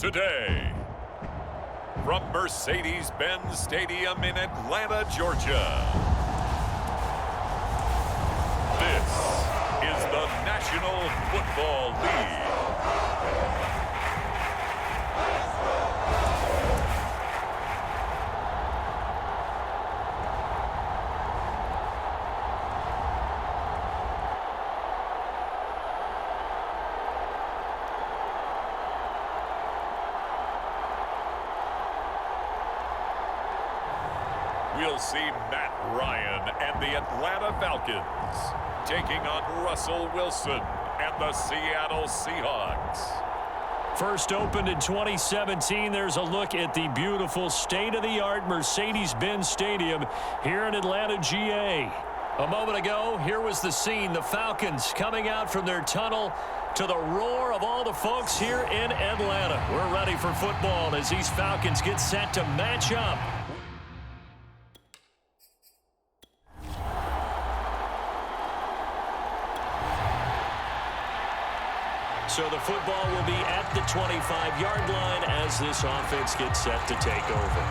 Today, from Mercedes-Benz Stadium in Atlanta, Georgia, this is the National Football League. We'll see Matt Ryan and the Atlanta Falcons taking on Russell Wilson and the Seattle Seahawks. First opened in 2017, there's a look at the beautiful state-of-the-art Mercedes-Benz Stadium here in Atlanta, GA. A moment ago, here was the scene. The Falcons coming out from their tunnel to the roar of all the folks here in Atlanta. We're ready for football as these Falcons get set to match up. So the football will be at the 25-yard line as this offense gets set to take over.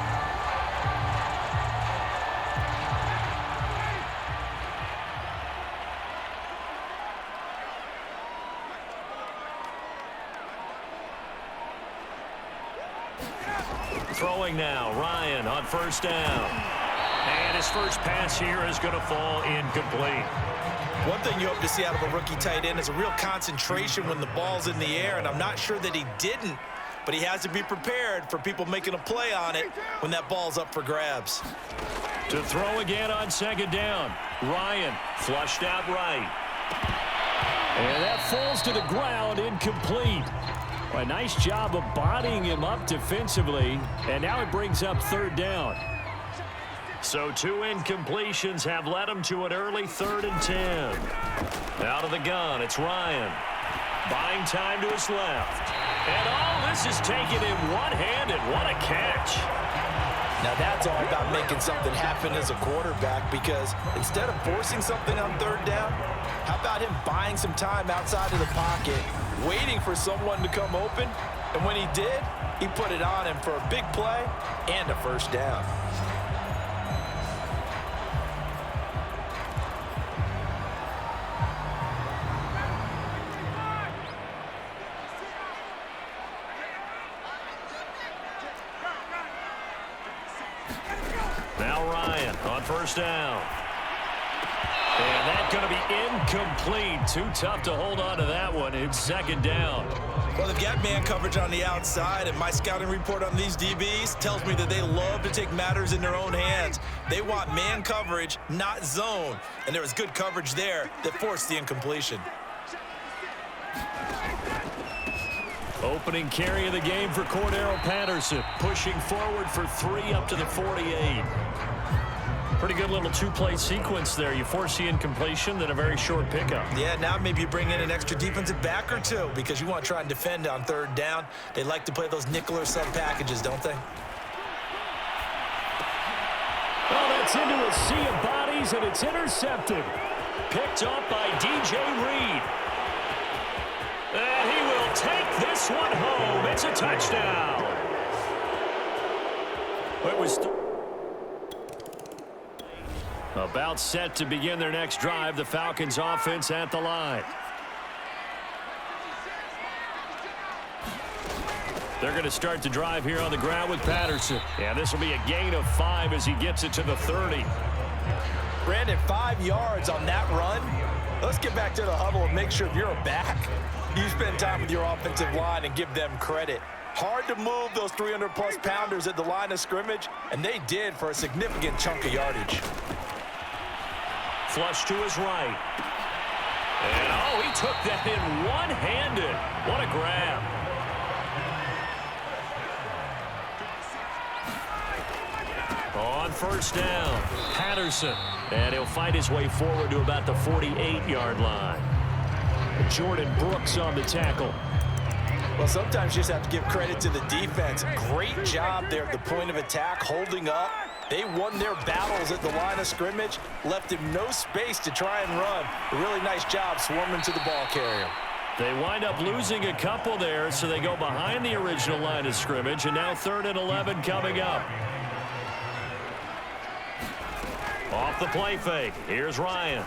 Throwing now, Ryan on first down. And his first pass here is going to fall incomplete. One thing you hope to see out of a rookie tight end is a real concentration when the ball's in the air, and I'm not sure that he didn't, but he has to be prepared for people making a play on it when that ball's up for grabs. To throw again on second down. Ryan flushed out right. And that falls to the ground, incomplete. A nice job of bodying him up defensively, and now it brings up third down. So two incompletions have led him to an early 3rd and 10. Out of the gun, it's Ryan. Buying time to his left. And all this is taken in one-handed. What a catch. Now that's all about making something happen as a quarterback, because instead of forcing something on third down, how about him buying some time outside of the pocket, waiting for someone to come open, and when he did, he put it on him for a big play and a first down. Now Ryan on first down. And that's going to be incomplete. Too tough to hold on to that one. It's second down. Well, they've got man coverage on the outside, and my scouting report on these DBs tells me that they love to take matters in their own hands. They want man coverage, not zone. And there was good coverage there that forced the incompletion. Opening carry of the game for Cordero Patterson. Pushing forward for 3 up to the 48. Pretty good little two-play sequence there. You force the incompletion, then a very short pickup. Yeah, now maybe you bring in an extra defensive back or two because you want to try and defend on third down. They like to play those nickel or sub packages, don't they? Well, that's into a sea of bodies, and it's intercepted. Picked up by DJ Reed. And he will take this one home. It's a touchdown. It was about set to begin their next drive. The Falcons offense at the line. They're going to start the drive here on the ground with Patterson. Yeah, this will be a gain of 5 as he gets it to the 30. Brandon, 5 yards on that run. Let's get back to the huddle and make sure if you're a back, you spend time with your offensive line and give them credit. Hard to move those 300-plus pounders at the line of scrimmage, and they did for a significant chunk of yardage. Flush to his right. And, oh, he took that in one-handed. What a grab. On first down, Patterson. And he'll fight his way forward to about the 48-yard line. Jordan Brooks on the tackle. Well, sometimes you just have to give credit to the defense. Great job there at the point of attack, holding up. They won their battles at the line of scrimmage, left him no space to try and run. A really nice job swarming to the ball carrier. They wind up losing a couple there, so they go behind the original line of scrimmage, and now 3rd and 11 coming up. Off the play fake. Here's Ryan.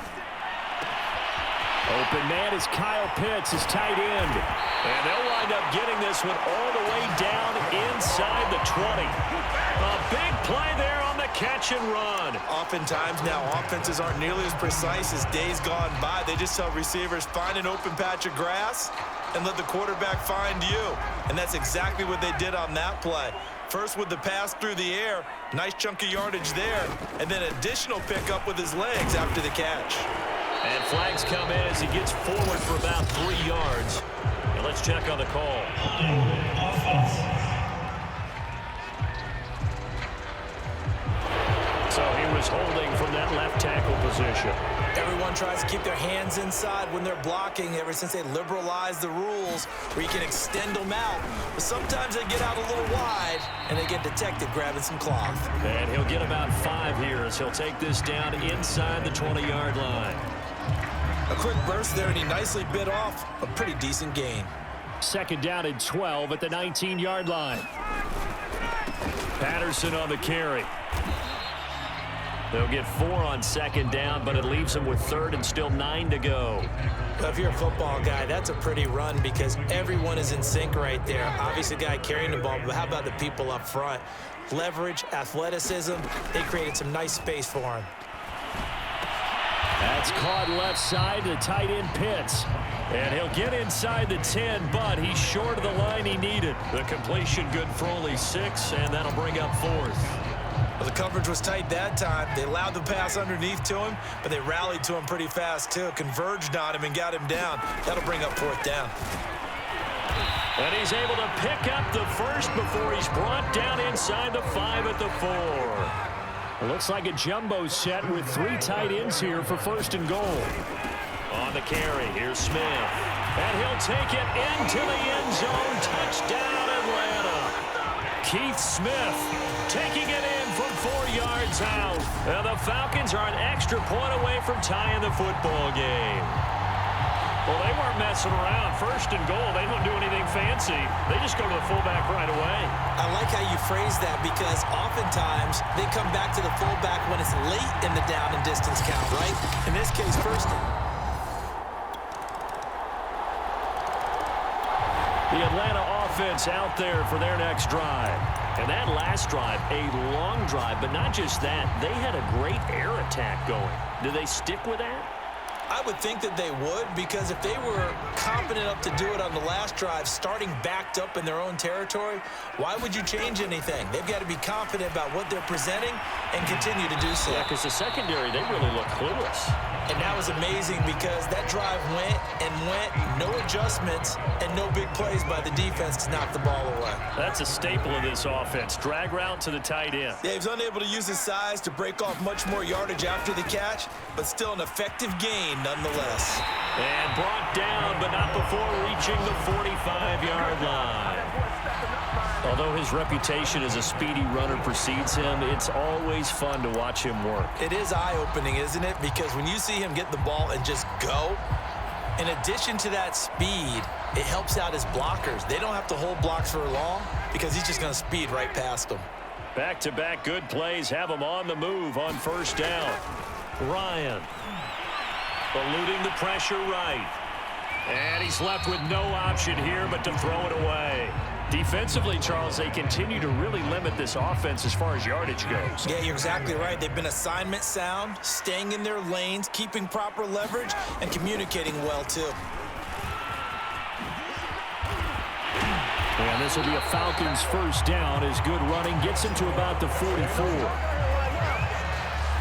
Open man is Kyle Pitts, his tight end. And they'll wind up getting this one all the way down inside the 20. A big play there on the catch and run. Oftentimes now, offenses aren't nearly as precise as days gone by. They just tell receivers, find an open patch of grass and let the quarterback find you. And that's exactly what they did on that play. First with the pass through the air, nice chunk of yardage there, and then additional pickup with his legs after the catch. And flags come in as he gets forward for about 3 yards. And let's check on the call. So he was holding from that left tackle position. Everyone tries to keep their hands inside when they're blocking ever since they liberalized the rules where you can extend them out. But sometimes they get out a little wide and they get detected grabbing some cloth. And he'll get about 5 here as he'll take this down inside the 20-yard line. A quick burst there and he nicely bit off a pretty decent gain. 2nd down and 12 at the 19-yard line. Patterson on the carry. They'll get 4 on 2nd down, but it leaves them with 3rd and still 9 to go. Well, if you're a football guy, that's a pretty run because everyone is in sync right there. Obviously, the guy carrying the ball, but how about the people up front? Leverage, athleticism, they created some nice space for him. That's caught left side to tight end Pitts. And he'll get inside the 10, but he's short of the line he needed. The completion good for only 6, and that'll bring up 4th. Well, the coverage was tight that time. They allowed the pass underneath to him, but they rallied to him pretty fast, too. Converged on him and got him down. That'll bring up 4th down. And he's able to pick up the first before he's brought down inside the 5 at the 4. It looks like a jumbo set with 3 tight ends here for 1st and goal. On the carry, here's Smith. And he'll take it into the end zone. Touchdown, Atlanta. Keith Smith taking it in from 4 yards out. And the Falcons are an extra point away from tying the football game. Well, they weren't messing around. 1st and goal, they don't do anything fancy. They just go to the fullback right away. I like how you phrase that because oftentimes they come back to the fullback when it's late in the down and distance count, right? In this case, 1st. The Atlanta offense out there for their next drive. And that last drive, a long drive, but not just that. They had a great air attack going. Do they stick with that? I would think that they would because if they were confident enough to do it on the last drive, starting backed up in their own territory, why would you change anything? They've got to be confident about what they're presenting and continue to do so. Yeah, because the secondary, they really look clueless. And that was amazing because that drive went and went, no adjustments, and no big plays by the defense to knock the ball away. That's a staple of this offense. Drag route to the tight end. Yeah, he was unable to use his size to break off much more yardage after the catch, but still an effective gain nonetheless. And brought down, but not before reaching the 45-yard line. Although his reputation as a speedy runner precedes him, it's always fun to watch him work. It is eye-opening, isn't it? Because when you see him get the ball and just go, in addition to that speed, it helps out his blockers. They don't have to hold blocks for long because he's just going to speed right past them. Back-to-back good plays have him on the move on 1st down. Ryan eluding the pressure right. And he's left with no option here but to throw it away. Defensively, Charles, they continue to really limit this offense as far as yardage goes. Yeah, you're exactly right. They've been assignment sound, staying in their lanes, keeping proper leverage, and communicating well, too. And this will be a Falcons 1st down as good running gets him to about the 44.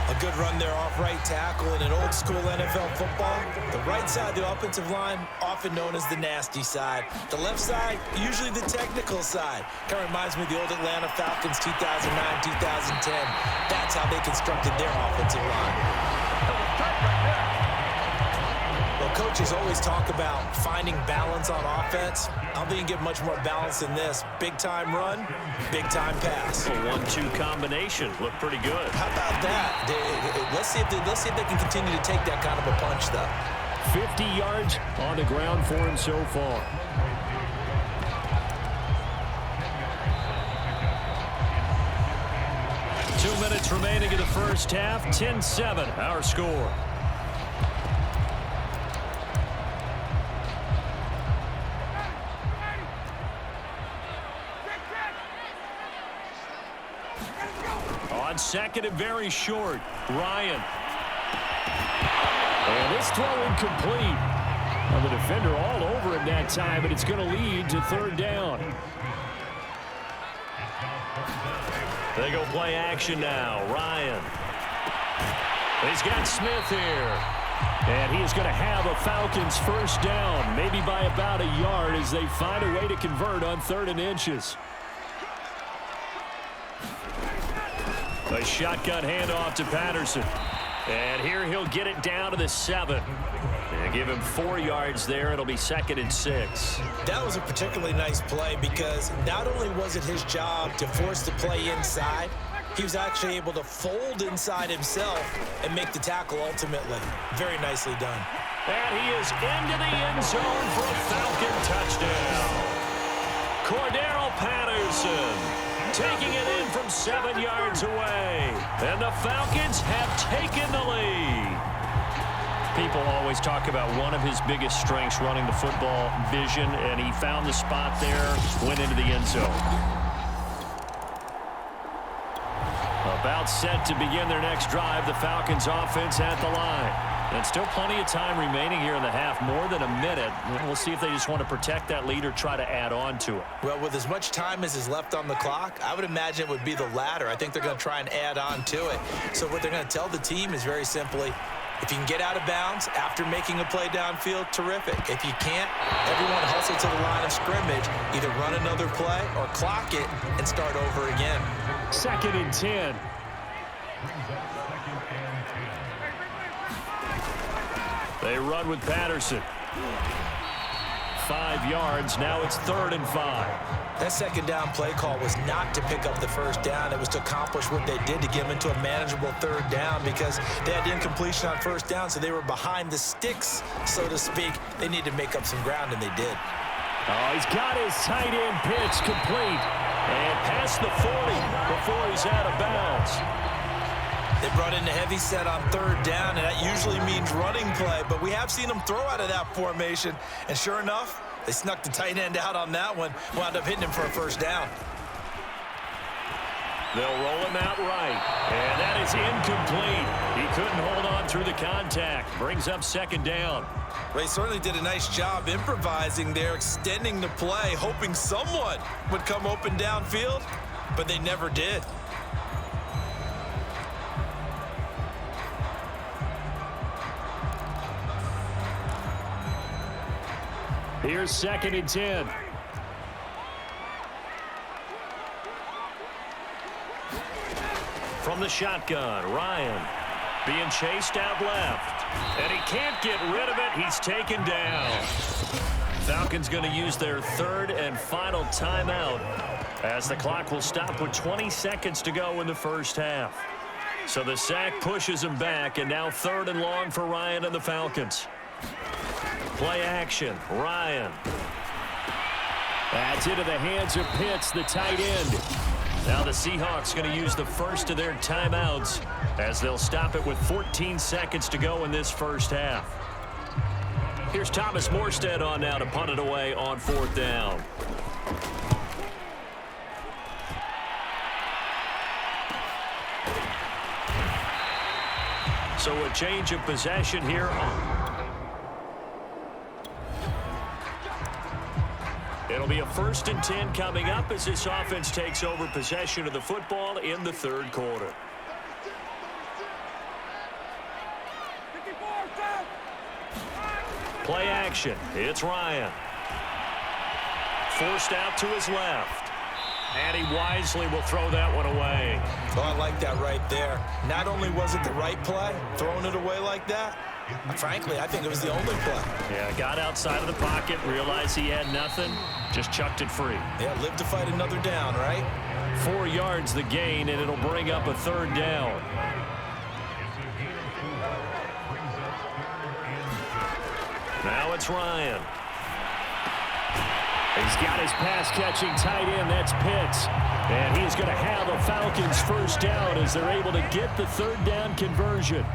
A good run there off right tackle in an old-school NFL football. The right side of the offensive line, often known as the nasty side. The left side, usually the technical side. Kind of reminds me of the old Atlanta Falcons 2009, 2010. That's how they constructed their offensive line. Well, coaches always talk about finding balance on offense. I don't think you get much more balance than this. Big-time run, big-time pass. A 1-2 combination. Looked pretty good. How about that? Let's see if they can continue to take that kind of a punch, though. 50 yards on the ground for him so far. Two minutes remaining in the first half. 10-7, our score. On second and very short, Ryan. And this throw incomplete. Well, the defender all over him that time, but it's going to lead to third down. They go play action now. Ryan. He's got Smith here. And he is going to have a Falcons first down, maybe by about a yard as they find a way to convert on 3rd and inches. A shotgun handoff to Patterson. And here he'll get it down to the 7. And give him 4 yards there. It'll be 2nd and 6. That was a particularly nice play because not only was it his job to force the play inside, he was actually able to fold inside himself and make the tackle ultimately. Very nicely done. And he is into the end zone for a Falcon touchdown. Cordero Patterson taking it in from 7 yards away. And the Falcons have taken the lead. People always talk about one of his biggest strengths running the football, vision, and he found the spot there, went into the end zone. About set to begin their next drive, the Falcons offense at the line. And still plenty of time remaining here in the half, more than a minute. We'll see if they just want to protect that lead or try to add on to it. Well, with as much time as is left on the clock, I would imagine it would be the latter. I think they're going to try and add on to it. So what they're going to tell the team is very simply, if you can get out of bounds after making a play downfield, terrific. If you can't, everyone hustle to the line of scrimmage, either run another play or clock it and start over again. 2nd and 10. They run with Patterson. 5 yards. Now it's 3rd and 5. That second down play call was not to pick up the first down. It was to accomplish what they did to get them into a manageable 3rd down because they had incompletion on 1st down, so they were behind the sticks, so to speak. They needed to make up some ground, and they did. Oh, he's got his tight end pitch complete. And past the 40 before he's out of bounds. They brought in the heavy set on 3rd down, and that usually means running play, but we have seen them throw out of that formation, and sure enough, they snuck the tight end out on that one, wound up hitting him for a first down. They'll roll him out right, and that is incomplete. He couldn't hold on through the contact. Brings up 2nd down. They certainly did a nice job improvising there, extending the play, hoping someone would come open downfield, but they never did. Here's 2nd and 10. From the shotgun, Ryan being chased out left. And he can't get rid of it. He's taken down. Falcons going to use their 3rd and final timeout as the clock will stop with 20 seconds to go in the first half. So the sack pushes him back, and now 3rd and long for Ryan and the Falcons. Play action, Ryan. That's into the hands of Pitts, the tight end. Now the Seahawks going to use the first of their timeouts as they'll stop it with 14 seconds to go in this first half. Here's Thomas Morstead on now to punt it away on 4th down. So a change of possession here. It'll be a 1st and 10 coming up as this offense takes over possession of the football in the 3rd quarter. Play action. It's Ryan. Forced out to his left. And he wisely will throw that one away. Oh, I like that right there. Not only was it the right play, throwing it away like that, frankly, I think it was the only play. Yeah, got outside of the pocket, realized he had nothing, just chucked it free. Yeah, live to fight another down, right? 4 yards the gain, and it'll bring up a third down. Now it's Ryan. He's got his pass-catching tight end. That's Pitts. And he's going to have a Falcons first down as they're able to get the third down conversion.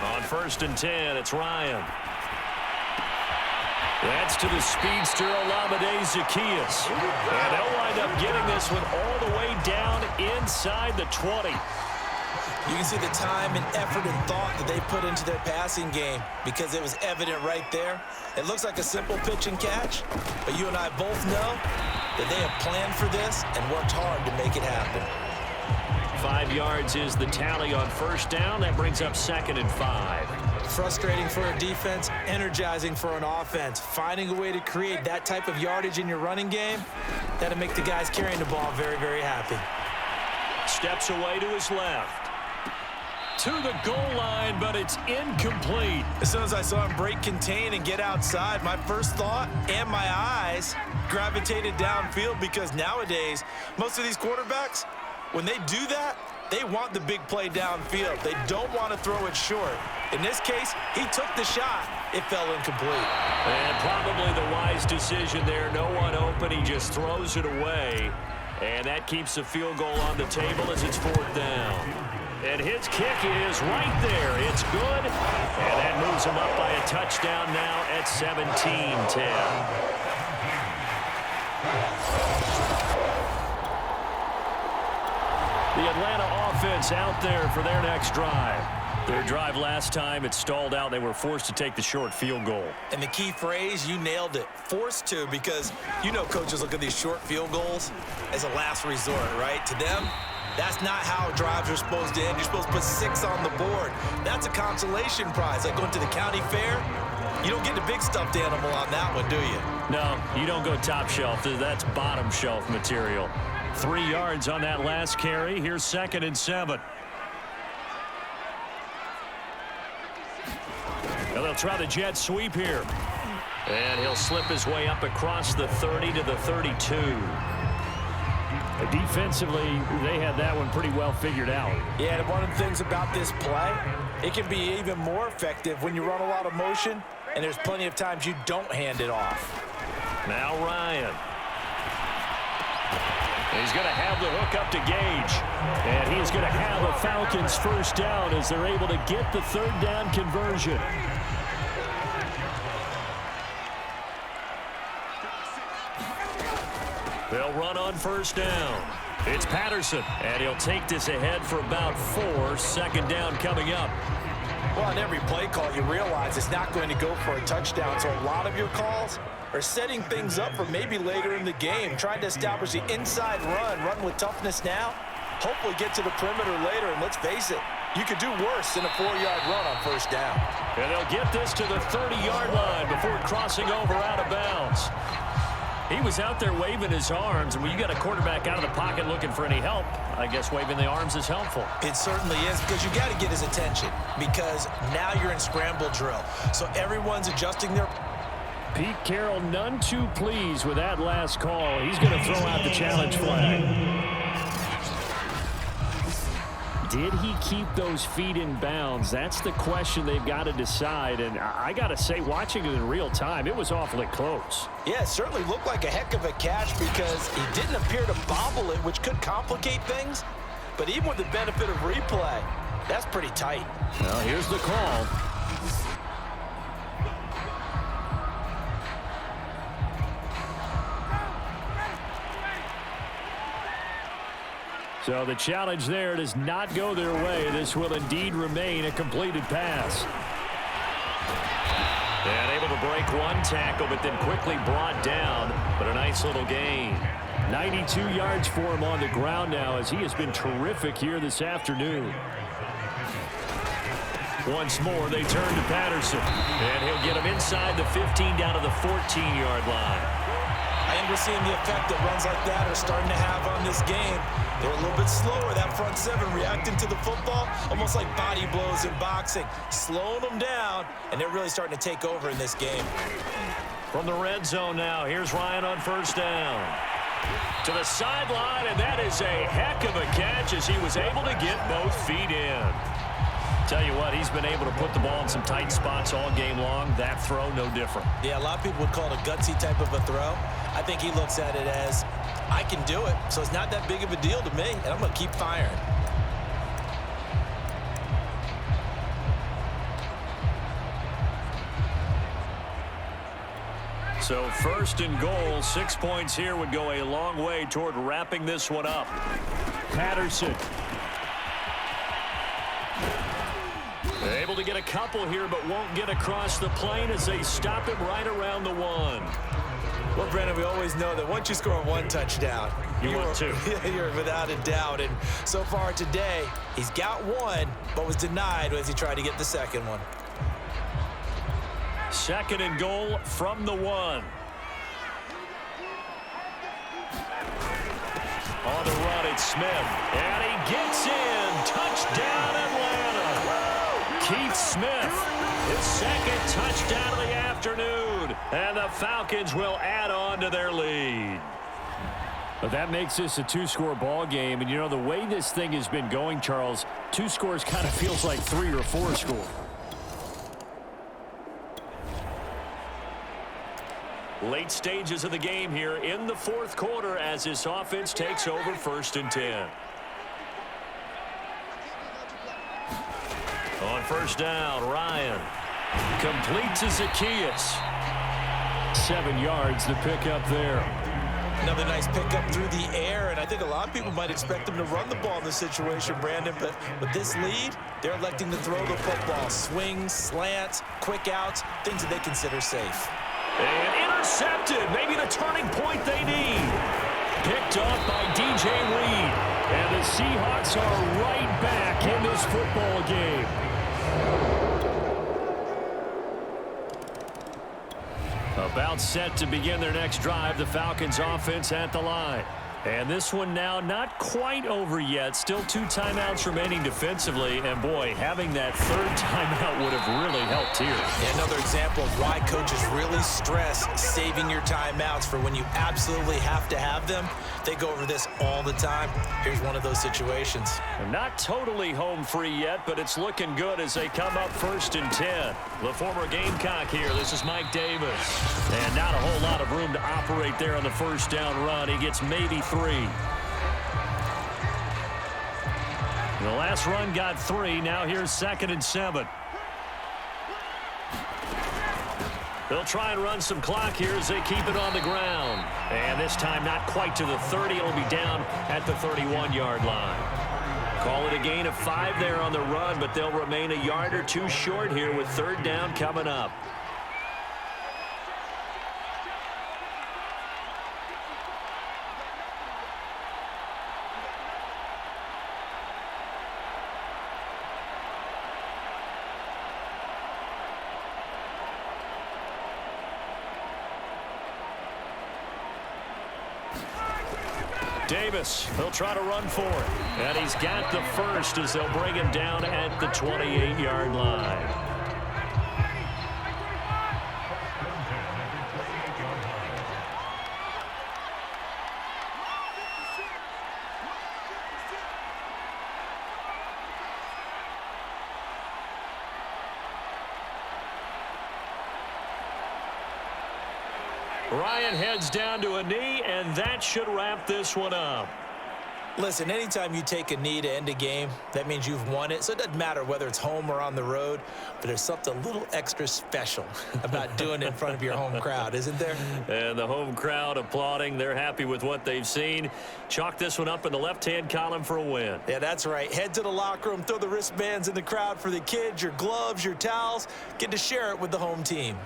On 1st and 10, it's Ryan. That's to the speedster, All-Madden Zacchaeus. And they'll wind up getting this one all the way down inside the 20. You can see the time and effort and thought that they put into their passing game because it was evident right there. It looks like a simple pitch and catch, but you and I both know that they have planned for this and worked hard to make it happen. 5 yards is the tally on first down. That brings up 2nd and 5. Frustrating for a defense, energizing for an offense. Finding a way to create that type of yardage in your running game, that'll make the guys carrying the ball very, very happy. Steps away to his left. To the goal line, but it's incomplete. As soon as I saw him break contain and get outside, my first thought and my eyes gravitated downfield because nowadays, most of these quarterbacks, when they do that, they want the big play downfield. They don't want to throw it short. In this case, he took the shot. It fell incomplete. And probably the wise decision there. No one open. He just throws it away. And that keeps the field goal on the table as it's 4th down. And his kick is right there. It's good. And that moves him up by a touchdown now at 17-10. The Atlanta offense out there for their next drive. Their drive last time, it stalled out. They were forced to take the short field goal. And the key phrase, you nailed it. Forced to, because you know coaches look at these short field goals as a last resort, right? To them, that's not how drives are supposed to end. You're supposed to put 6 on the board. That's a consolation prize. Like going to the county fair, you don't get the big stuffed animal on that one, do you? No, you don't go top shelf. That's bottom shelf material. 3 yards on that last carry. Here's 2nd and 7. Well, they'll try the jet sweep here. And he'll slip his way up across the 30 to the 32. Defensively, they had that one pretty well figured out. Yeah, and one of the things about this play, it can be even more effective when you run a lot of motion, and there's plenty of times you don't hand it off. Now Ryan. He's going to have the hook up to Gage. And he's going to have a Falcons first down as they're able to get the third down conversion. They'll run on first down. It's Patterson, and he'll take this ahead for about 4. 2nd down coming up. Well, on every play call, you realize it's not going to go for a touchdown, so a lot of your calls are setting things up for maybe later in the game, trying to establish the inside run with toughness now, hopefully get to the perimeter later, and let's face it, you could do worse than a 4-yard run on first down. And they'll get this to the 30-yard line before crossing over out of bounds. He was out there waving his arms, and when you got a quarterback out of the pocket looking for any help, I guess waving the arms is helpful. It certainly is, because you got to get his attention, because now you're in scramble drill. So everyone's adjusting their... Pete Carroll, none too pleased with that last call. He's going to throw out the challenge flag. Did he keep those feet in bounds? That's the question they've got to decide. And I got to say, watching it in real time, it was awfully close. Yeah, it certainly looked like a heck of a catch because he didn't appear to bobble it, which could complicate things. But even with the benefit of replay, that's pretty tight. Well, here's the call. So the challenge there does not go their way. This will indeed remain a completed pass. And able to break one tackle, but then quickly brought down. But a nice nice little gain. 92 yards for him on the ground now as he has been terrific here this afternoon. Once more, they turn to Patterson. And he'll get him inside the 15 down to the 14-yard line. I think we're seeing the effect that runs like that are starting to have on this game. They're a little bit slower, that front seven, reacting to the football, almost like body blows in boxing, slowing them down, and they're really starting to take over in this game. From the red zone now, here's Ryan on first down. To the sideline, and that is a heck of a catch as he was able to get both feet in. Tell you what, he's been able to put the ball in some tight spots all game long. That throw, no different. Yeah, a lot of people would call it a gutsy type of a throw. I think he looks at it as, I can do it, so it's not that big of a deal to me, and I'm going to keep firing. So first and goal, 6 points here would go a long way toward wrapping this one up. Patterson. Able to get a couple here, but won't get across the plane as they stop him right around the 1. Well, Brandon, we always know that once you score one touchdown, you're 2. You're without a doubt. And so far today, he's got one, but was denied as he tried to get the second one. Second and goal from the 1. On the run, it's Smith. And he gets in. Touchdown, Atlanta. Keith Smith, his second touchdown of the afternoon. And the Falcons will add on to their lead. But that makes this a 2-score ball game. And, you know, the way this thing has been going, Charles, 2 scores kind of feels like 3 or 4 score. Late stages of the game here in the fourth quarter as this offense takes over first and 10. On first down, Ryan completes to Zacchaeus. 7 yards to pick up there. Another nice pickup through the air, and I think a lot of people might expect him to run the ball in this situation, Brandon, but with this lead, they're electing to throw the football. Swings, slants, quick outs, things that they consider safe. And intercepted, maybe the turning point they need. Picked off by DJ Reed. And the Seahawks are right back in this football game. About set to begin their next drive, the Falcons offense at the line. And this one now not quite over yet. Still 2 timeouts remaining defensively. And, boy, having that third timeout would have really helped here. Yeah, another example of why coaches really stress saving your timeouts for when you absolutely have to have them. They go over this all the time. Here's one of those situations. They're not totally home free yet, but it's looking good as they come up first and 10. The former Gamecock here. This is Mike Davis. And not a whole lot of room to operate there on the first down run. He gets maybe 3. The last run got 3. Now here's second and 7. They'll try and run some clock here as they keep it on the ground. And this time not quite to the 30. It'll be down at the 31-yard line. Call it a gain of 5 there on the run, but they'll remain a yard or 2 short here with third down coming up. Davis, he'll try to run for it. And he's got the first as they'll bring him down at the 28-yard line. Ryan heads down to a knee, and that should wrap this one up. Listen, anytime you take a knee to end a game, that means you've won it. So it doesn't matter whether it's home or on the road, but there's something a little extra special about doing it in front of your home crowd, isn't there? And the home crowd applauding. They're happy with what they've seen. Chalk this one up in the left-hand column for a win. Yeah, that's right. Head to the locker room, throw the wristbands in the crowd for the kids, your gloves, your towels. Get to share it with the home team.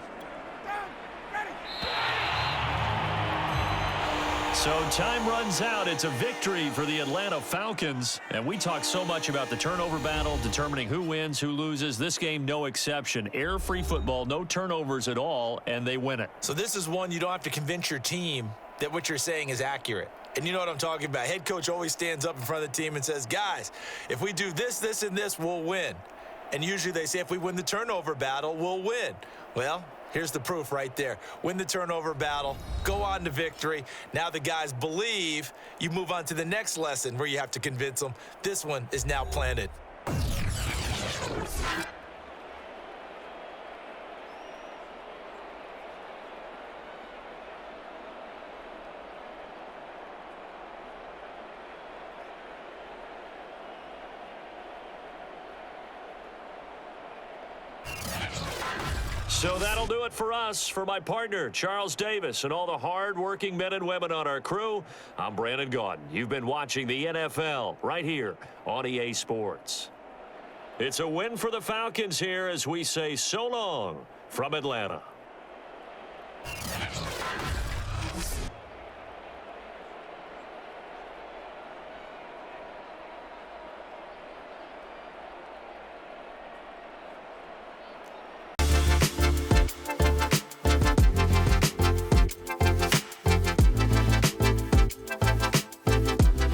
So time runs out. It's a victory for the Atlanta Falcons. And we talk so much about the turnover battle, determining who wins, who loses. This game, no exception. Air-free football, no turnovers at all, and they win it. So this is one you don't have to convince your team that what you're saying is accurate. And you know what I'm talking about. Head coach always stands up in front of the team and says, guys, if we do this, this, and this, we'll win. And usually they say if we win the turnover battle, we'll win. Well, here's the proof right there. Win the turnover battle, go on to victory. Now the guys believe. You move on to the next lesson where you have to convince them. This one is now planted. So that'll do it for us. For my partner, Charles Davis, and all the hard-working men and women on our crew, I'm Brandon Gaudin. You've been watching the NFL right here on EA Sports. It's a win for the Falcons here as we say so long from Atlanta.